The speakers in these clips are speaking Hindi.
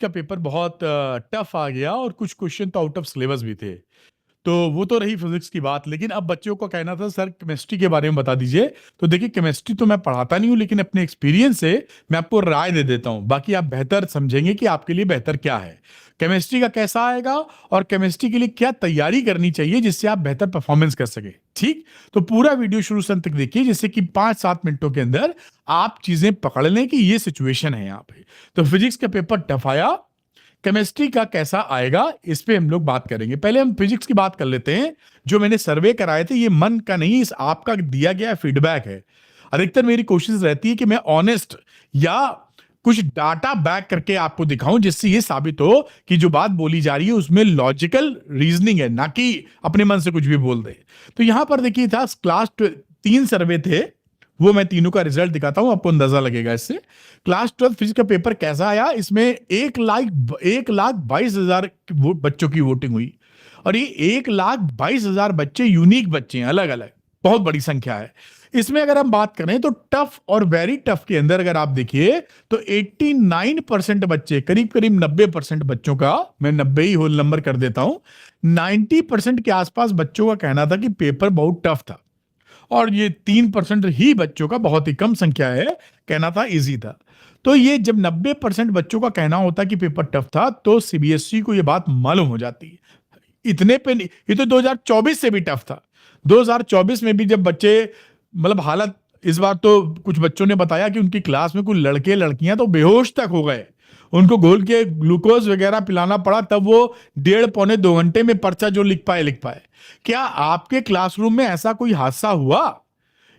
का पेपर बहुत टफ आ गया और कुछ क्वेश्चन तो आउट ऑफ सिलेबस भी थे। तो वो तो रही फिजिक्स की बात, लेकिन अब बच्चों को कहना था सर केमिस्ट्री के बारे में बता दीजिए। तो देखिए केमिस्ट्री तो मैं पढ़ाता नहीं हूँ, लेकिन अपने एक्सपीरियंस से मैं आपको राय दे देता हूँ, बाकी आप बेहतर समझेंगे कि आपके लिए बेहतर क्या है, केमिस्ट्री का कैसा आएगा और केमिस्ट्री के लिए क्या तैयारी करनी चाहिए जिससे आप बेहतर परफॉर्मेंस कर सके। ठीक, तो पूरा वीडियो शुरू से अंत तक देखिए, जिससे कि 5-7 मिनटों के अंदर आप चीजें पकड़ लें कि ये सिचुएशन है यहाँ पे। तो फिजिक्स का पेपर टफ आया, केमिस्ट्री का कैसा आएगा इस पे हम लोग बात करेंगे। पहले हम फिजिक्स की बात कर लेते हैं। जो मैंने सर्वे कराए थे, ये मन का नहीं, इस आपका दिया गया फीडबैक है। अधिकतर मेरी कोशिश रहती है कि मैं ऑनेस्ट या कुछ डाटा बैक करके आपको दिखाऊं, जिससे ये साबित हो कि जो बात बोली जा रही है उसमें लॉजिकल रीजनिंग है, ना कि अपने मन से कुछ भी बोल दे। तो यहां पर देखिए था क्लास 3 सर्वे थे, वो मैं तीनों का रिजल्ट दिखाता हूं, आपको अंदाजा लगेगा इससे। क्लास 12 फिजिक्स का पेपर कैसा आया, इसमें 1,22,000 बच्चों की वोटिंग हुई, और ये 1,22,000 बच्चे यूनिक बच्चे हैं, अलग अलग, बहुत बड़ी संख्या है। इसमें अगर हम बात करें तो टफ और वेरी टफ के अंदर अगर आप देखिए तो 89% बच्चे, करीब करीब 90% बच्चों का, मैं 90 ही होल नंबर कर देता हूं, 90% के आसपास बच्चों का कहना था कि पेपर बहुत टफ था, और ये 3% ही बच्चों का, बहुत ही कम संख्या है, कहना था इजी था। तो ये जब 90% बच्चों का कहना होता कि पेपर टफ था, तो सीबीएसई को ये बात मालूम हो जाती है। इतने पे नहीं, ये तो 2024 से भी टफ था। 2024 में भी जब बच्चे, मतलब हालत, इस बार तो कुछ बच्चों ने बताया कि उनकी क्लास में कुछ लड़के लड़कियां तो बेहोश तक हो गए, उनको घोल के ग्लूकोज वगैरह पिलाना पड़ा, तब वो 1.5-पौने 2 घंटे में पर्चा जो लिख पाए। क्या आपके क्लासरूम में ऐसा कोई हादसा हुआ?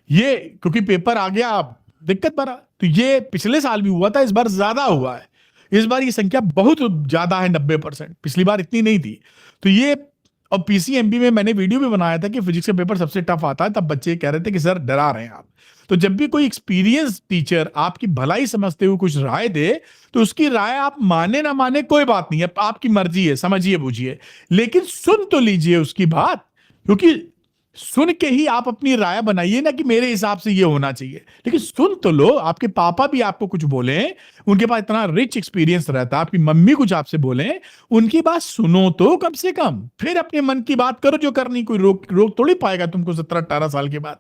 ये क्योंकि पेपर आ गया, अब दिक्कत बना, तो ये पिछले साल भी हुआ था, इस बार ज्यादा हुआ है। इस बार ये संख्या बहुत ज्यादा है, 90%, पिछली बार इतनी नहीं थी। तो ये, और पीसीएमबी में मैंने वीडियो भी बनाया था कि फिजिक्स का पेपर सबसे टफ आता है, तब बच्चे कह रहे थे कि सर डरा रहे हैं आप। तो जब भी कोई एक्सपीरियंस टीचर आपकी भलाई समझते हुए कुछ राय दे, तो उसकी राय आप माने ना माने कोई बात नहीं है, आपकी मर्जी है, समझिए बूझिए, लेकिन सुन तो लीजिए उसकी बात, क्योंकि सुन के ही आप अपनी राय बनाइए ना कि मेरे हिसाब से ये होना चाहिए, लेकिन सुन तो लो। आपके पापा भी आपको कुछ बोले, उनके पास इतना रिच एक्सपीरियंस रहता है, आपकी मम्मी कुछ आपसे बोले, उनकी बात सुनो तो कम से कम, फिर अपने मन की बात करो जो करनी, कोई रोक रोक थोड़ी पाएगा तुमको 17-18 साल के बाद,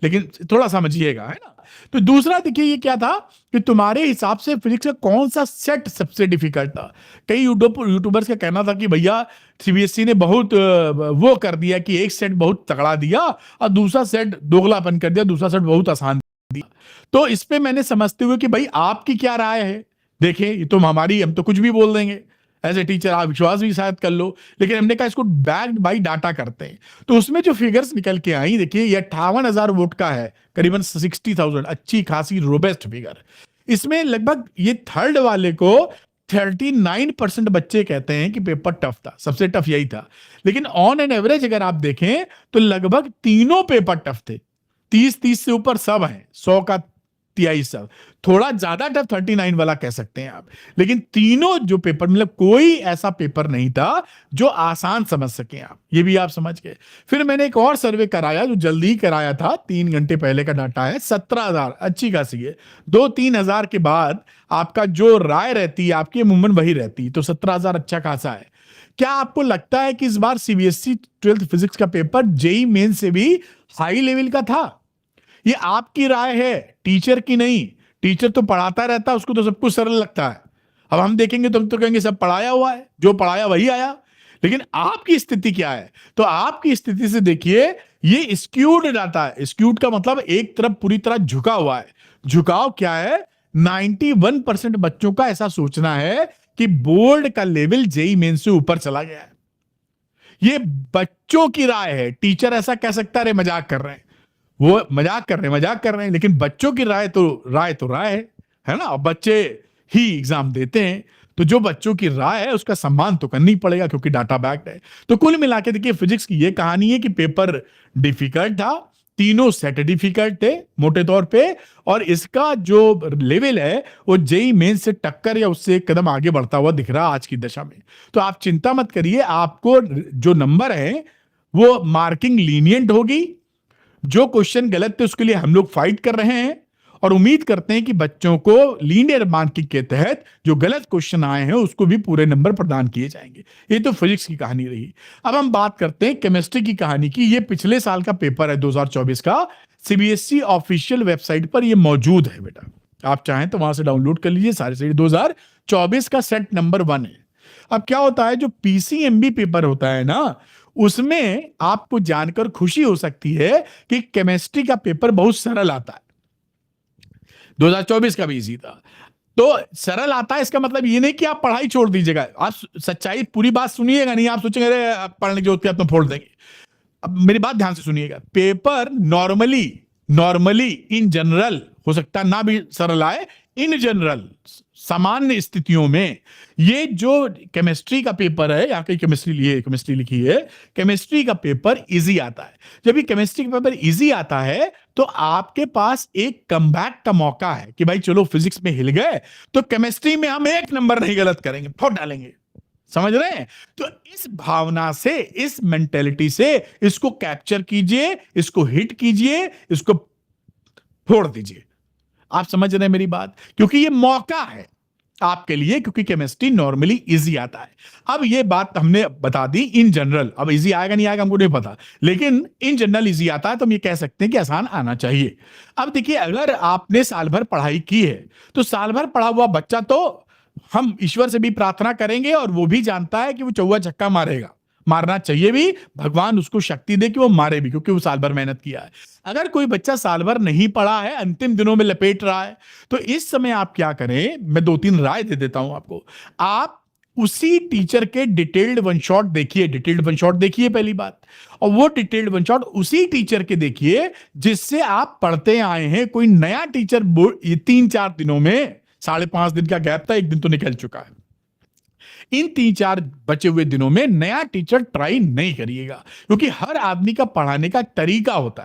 लेकिन थोड़ा समझिएगा, है ना। तो दूसरा देखिए ये क्या था कि तुम्हारे हिसाब से फिजिक्स का कौन सा सेट सबसे डिफिकल्ट था। कई यूट्यूबर्स का कहना था कि भैया सीबीएसई ने बहुत वो कर दिया कि एक सेट बहुत तगड़ा दिया और दूसरा सेट दोगलापन कर दिया, दूसरा सेट बहुत आसान दिया। तो इस पे मैंने समझते हुए कि भाई आपकी क्या राय है, देखिए ये तो हम तो कुछ भी बोल देंगे एज ए टीचर, आप विश्वास भी शायद कर लो, लेकिन हमने कहा इसको बैक्ड बाई डाटा करते हैं। तो उसमें जो फिगर्स निकल के आई, देखिए ये 58,000 वोट का है, करीबन 60,000, अच्छी खासी रोबेस्ट फिगर। इसमें लगभग ये थर्ड वाले को 39% बच्चे कहते हैं कि पेपर टफ था, सबसे टफ यही था। लेकिन ऑन एन एवरेज अगर आप देखें तो लगभग तीनों पेपर टफ थे, 30 से ऊपर सब हैं, 100 का 23 सब, थोड़ा ज्यादा टफ 39 वाला कह सकते हैं आप। लेकिन तीनों जो पेपर, मतलब कोई ऐसा पेपर नहीं था जो आसान समझ सके आप, ये भी आप समझ गए। फिर मैंने एक और सर्वे कराया जो जल्दी ही कराया था, 3 घंटे पहले का डाटा है, 17,000, अच्छी खासी है। 2-3 हजार के बाद आपका जो राय रहती है आपकी अमूमन वही रहती है, तो 17,000 अच्छा खासा है। क्या आपको लगता है कि इस बार सीबीएसई 12th फिजिक्स का पेपर जेई मेन से भी हाई लेवल का था? ये आपकी राय है, टीचर की नहीं। टीचर तो पढ़ाता रहता है, उसको तो सब कुछ सरल लगता है। अब हम देखेंगे तो हम तो कहेंगे सब पढ़ाया हुआ है, जो पढ़ाया वही आया। लेकिन आपकी स्थिति क्या है? तो आपकी स्थिति से देखिए, ये स्क्यूड डाटा है। स्क्यूड का मतलब एक तरफ पूरी तरह झुका हुआ है। झुकाव क्या है? 91% बच्चों का ऐसा सोचना है कि बोर्ड का लेवल जेई मेन से ऊपर चला गया है। ये बच्चों की राय है। टीचर ऐसा कह सकता है अरे मजाक कर रहे हैं, वो मजाक कर रहे हैं, लेकिन बच्चों की राय है ना। अब बच्चे ही एग्जाम देते हैं, तो जो बच्चों की राय है उसका सम्मान तो करनी पड़ेगा, क्योंकि डाटा बैक्ड है। तो कुल मिला के देखिए फिजिक्स की ये कहानी है कि पेपर डिफिकल्ट था, तीनों सेट डिफिकल्ट थे मोटे तौर पे, और इसका जो लेवल है वो जेई मेन से टक्कर या उससे एक कदम आगे बढ़ता हुआ दिख रहा आज की दशा में। तो आप चिंता मत करिए, आपको जो नंबर है वो मार्किंग लीनियंट होगी। जो क्वेश्चन गलत थे उसके लिए हम लोग फाइट कर रहे हैं, और उम्मीद करते हैं कि बच्चों को लीनियर मार्किंग के तहत जो गलत क्वेश्चन आए हैं उसको भी पूरे नंबर प्रदान किए जाएंगे। ये तो फिजिक्स की कहानी रही। अब हम बात करते हैं केमिस्ट्री की कहानी की। ये पिछले साल का पेपर है 2024 का, सीबीएसई ऑफिशियल वेबसाइट पर ये मौजूद है बेटा, आप चाहें तो वहां से डाउनलोड कर लीजिए। सारे सही 2024 का सेट नंबर 1 है। अब क्या होता है, जो पीसीएमबी पेपर होता है ना, उसमें आपको जानकर खुशी हो सकती है कि केमिस्ट्री का पेपर बहुत सरल आता है। 2024 का भी इजी था। तो सरल आता है इसका मतलब ये नहीं कि आप पढ़ाई छोड़ दीजिएगा। आप सच्चाई पूरी बात सुनिएगा, नहीं आप सोचेंगे अरे पढ़ने की जरूरत है, आप तो फोड़ देंगे। अब मेरी बात ध्यान से सुनिएगा। पेपर नॉर्मली इन जनरल हो सकता ना भी सरल आए, इन जनरल सामान्य स्थितियों में ये जो केमिस्ट्री का पेपर है, यहाँ की केमिस्ट्री लिखी है, केमिस्ट्री का पेपर इजी आता है। जब ये केमिस्ट्री का पेपर इजी आता है तो आपके पास एक कमबैक का मौका है कि भाई चलो फिजिक्स में हिल गए तो केमिस्ट्री में हम 1 नंबर नहीं गलत करेंगे, फोड़ डालेंगे। समझ रहे हैं? तो इस भावना से, इस मेंटेलिटी से इसको कैप्चर कीजिए, इसको हिट कीजिए, इसको फोड़ दीजिए। आप समझ रहे हैं मेरी बात? क्योंकि ये मौका है आपके लिए, क्योंकि केमिस्ट्री नॉर्मली इजी आता है। अब ये बात हमने बता दी इन जनरल। अब इजी आएगा नहीं आएगा हमको नहीं पता, लेकिन इन जनरल इजी आता है तो हम ये कह सकते हैं कि आसान आना चाहिए। अब देखिए, अगर आपने साल भर पढ़ाई की है तो साल भर पढ़ा हुआ बच्चा तो हम ईश्वर से भी प्रार्थना करेंगे और वो भी जानता है कि वो चौवा छक्का मारेगा, मारना चाहिए भी, भगवान उसको शक्ति दे कि वो मारे भी, क्योंकि वो साल भर मेहनत किया है। अगर कोई बच्चा साल भर नहीं पढ़ा है, अंतिम दिनों में लपेट रहा है, तो इस समय आप क्या करें, मैं 2-3 राय दे देता हूं आपको। आप उसी टीचर के डिटेल्ड वन शॉट देखिए पहली बात, और वो डिटेल्ड वन शॉट उसी टीचर के देखिए जिससे आप पढ़ते आए हैं। कोई नया टीचर ये 3-4 दिनों में, 5.5 दिन का गैप था, 1 दिन तो निकल चुका है, इन 3-4 बचे हुए दिनों में नया टीचर ट्राई नहीं करिएगा, क्योंकि हर आदमी का पढ़ाने का तरीका होता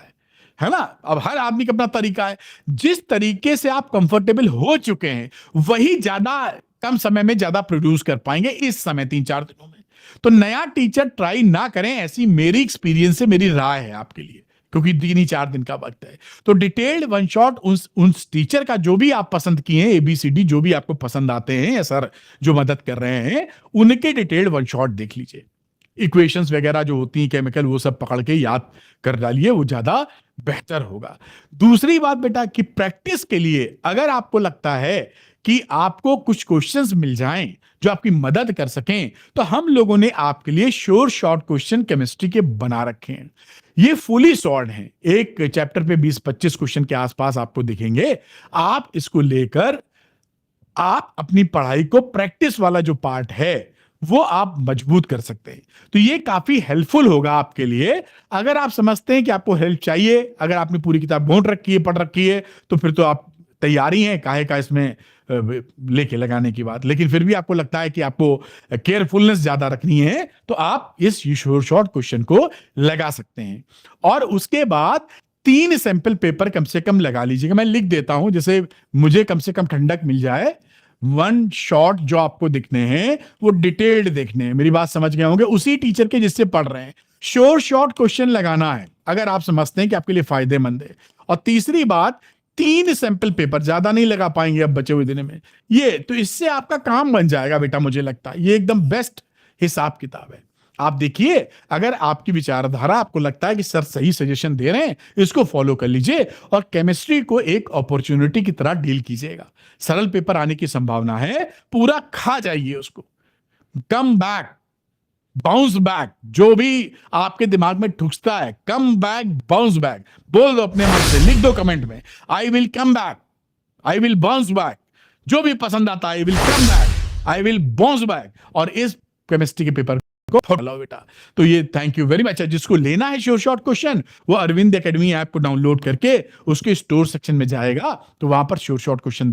है ना। अब हर आदमी का अपना तरीका है। जिस तरीके से आप कंफर्टेबल हो चुके हैं वही ज्यादा कम समय में ज्यादा प्रोड्यूस कर पाएंगे इस समय 3-4 दिनों में। तो नया टीचर ट्राई ना करें, ऐसी मेरी एक्सपीरियंस से मेरी राय है आपके लिए, क्योंकि 3-4 दिन का वक्त है। तो डिटेल्ड वन शॉट उन टीचर का जो भी आप पसंद किए हैं, ABCD जो भी आपको पसंद आते हैं या सर जो मदद कर रहे हैं, उनके डिटेल्ड वन शॉट देख लीजिए। इक्वेशंस वगैरह जो होती हैं केमिकल, वो सब पकड़ के याद कर डालिए, वो ज्यादा बेहतर होगा। दूसरी बात बेटा कि प्रैक्टिस के लिए अगर आपको लगता है कि आपको कुछ क्वेश्चंस मिल जाएं जो आपकी मदद कर सकें, तो हम लोगों ने आपके लिए श्योर शॉर्ट क्वेश्चन केमिस्ट्री के बना रखे हैं। ये फुली सॉल्व हैं, एक चैप्टर पे 20-25 क्वेश्चन के आसपास आपको दिखेंगे। आप इसको लेकर आप अपनी पढ़ाई को, प्रैक्टिस वाला जो पार्ट है वो आप मजबूत कर सकते हैं। तो ये काफी हेल्पफुल होगा आपके लिए। अगर आप समझते हैं कि आपको हेल्प चाहिए, अगर आपने पूरी किताब पढ़ रखी है, तो फिर तो आप तैयारी हैं, काहे का इसमें लेके लगाने की बात। लेकिन फिर भी आपको लगता है कि आपको केयरफुलनेस ज्यादा रखनी है, तो आप इस शॉर्ट क्वेश्चन को लगा सकते हैं। और उसके बाद 3 सैंपल पेपर कम से कम लगा लीजिएगा। मैं लिख देता हूं, जैसे मुझे कम से कम ठंडक मिल जाए। 1 शॉट जो आपको दिखने हैं वो डिटेल्ड देखने हैं, मेरी बात समझ गए होंगे, उसी टीचर के जिससे पढ़ रहे हैं। श्योर शॉर्ट क्वेश्चन लगाना है अगर आप समझते हैं कि आपके लिए फायदेमंद है। और तीसरी बात, 3 सैंपल पेपर, ज्यादा नहीं लगा पाएंगे अब बचे हुए दिन में, ये तो इससे आपका काम बन जाएगा बेटा। मुझे लगता है ये एकदम बेस्ट हिसाब किताब है। आप देखिए, अगर आपकी विचारधारा, आपको लगता है कि सर सही सजेशन दे रहे हैं, इसको फॉलो कर लीजिए और केमिस्ट्री को एक अपॉर्चुनिटी की तरह डील कीजिएगा। सरल पेपर आने की संभावना है, पूरा खा जाइए उसको। कम बैक, बाउंस बैक, जो भी आपके दिमाग में ठुकता है, कम बैक, बाउंस बैक, बोल दो अपने मन से, लिख दो कमेंट में, I will come back, I will bounce back. जो भी पसंद आता है, I will come back, I will bounce back. और इस केमिस्ट्री के पेपर को फॉलो बेटा। तो ये थैंक यू वेरी मच। जिसको लेना है श्योर शॉर्ट क्वेश्चन, वो अरविंद एकेडमी ऐप को डाउनलोड करके उसके स्टोर सेक्शन में जाएगा, तो वहां पर श्योर शॉर्ट क्वेश्चन